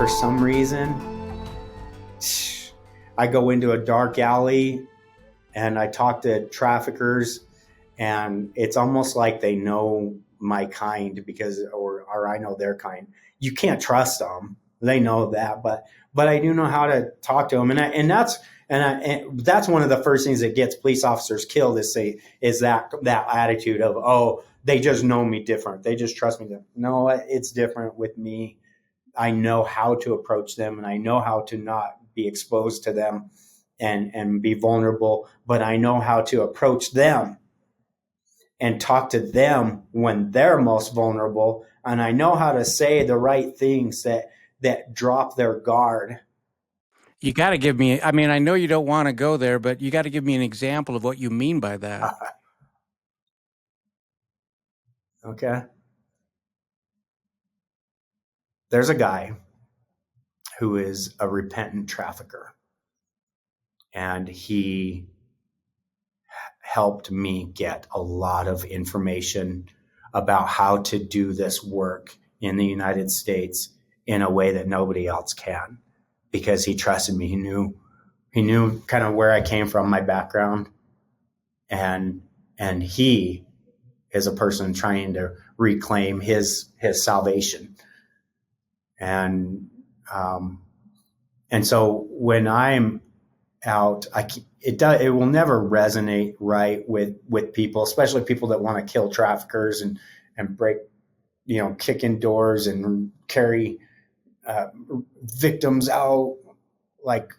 for some reason, I go into a dark alley and I talk to traffickers, and it's almost like they know my kind or I know their kind. You can't trust them. They know that, but I do know how to talk to them. And that's one of the first things that gets police officers killed is that attitude of, oh, they just know me different. They just trust me different. No, it's different with me. I know how to approach them, and I know how to not be exposed to them and be vulnerable, but I know how to approach them and talk to them when they're most vulnerable. And I know how to say the right things that drop their guard. You got to give me, I mean, I know you don't want to go there, but you got to give me an example of what you mean by that. Okay. There's a guy who is a repentant trafficker, and he helped me get a lot of information about how to do this work in the United States in a way that nobody else can, because he trusted me. He knew kind of where I came from, my background, and he is a person trying to reclaim his salvation. And so when I'm out, it will never resonate right with people, especially people that want to kill traffickers and break, kick in doors and carry victims out. Like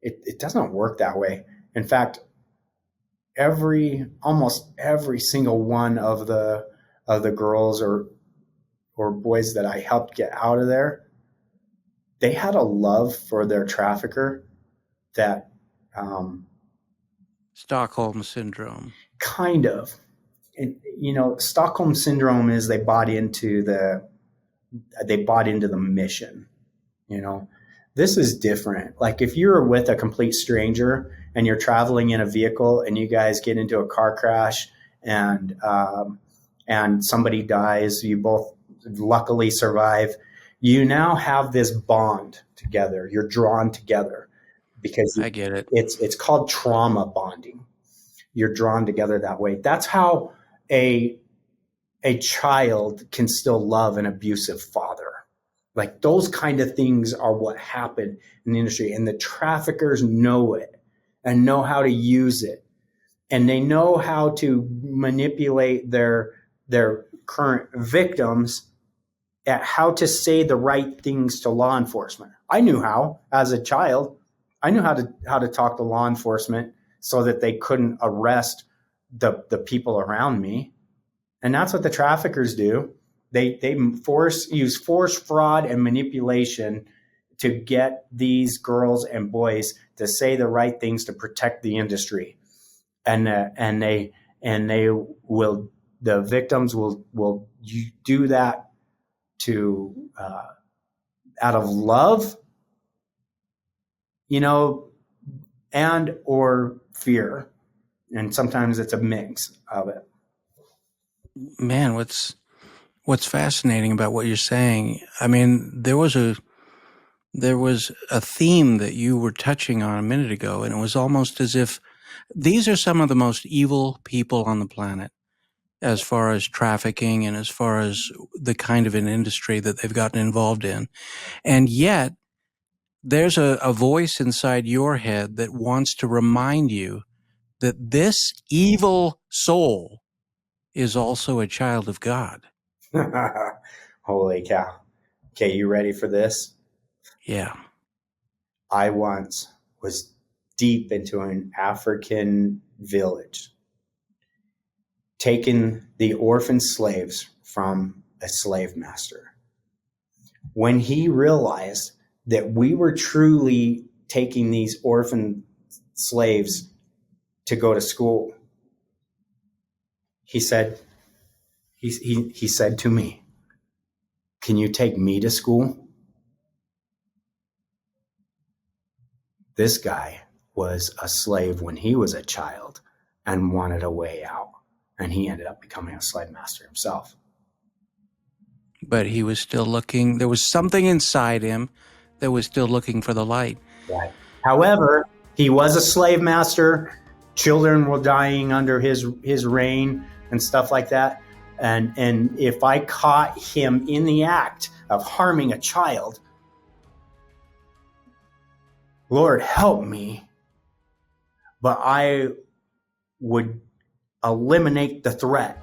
it doesn't work that way. In fact, almost every single one of the girls or boys that I helped get out of there, they had a love for their trafficker that Stockholm syndrome. Kind of. And, Stockholm syndrome is they bought into the mission. This is different. Like if you're with a complete stranger and you're traveling in a vehicle and you guys get into a car crash and somebody dies, you both luckily survive. You now have this bond together. You're drawn together because I get it. It's called trauma bonding. You're drawn together that way. That's how a child can still love an abusive father. Like those kind of things are what happen in the industry, and the traffickers know it and know how to use it, and they know how to manipulate their current victims at how to say the right things to law enforcement. I knew how as a child. I knew how to talk to law enforcement so that they couldn't arrest the people around me. And that's what the traffickers do. They use force, fraud, and manipulation to get these girls and boys to say the right things to protect the industry. And the victims will do that to out of love, and or fear. And sometimes it's a mix of it. Man, what's fascinating about what you're saying, I mean, there was a theme that you were touching on a minute ago, and it was almost as if these are some of the most evil people on the planet as far as trafficking and as far as the kind of an industry that they've gotten involved in. And yet there's a voice inside your head that wants to remind you that this evil soul is also a child of God. Holy cow. Okay, you ready for this? Yeah. I once was deep into an African village, taking the orphan slaves from a slave master. When he realized that we were truly taking these orphan slaves to go to school, he said to me, "Can you take me to school?" This guy was a slave when he was a child and wanted a way out, and he ended up becoming a slave master himself. but he was still looking. There was something inside him that was still looking for the light. Right. However, he was a slave master. Children were dying under his reign and stuff like that. And if I caught him in the act of harming a child, Lord help me, but I would eliminate the threat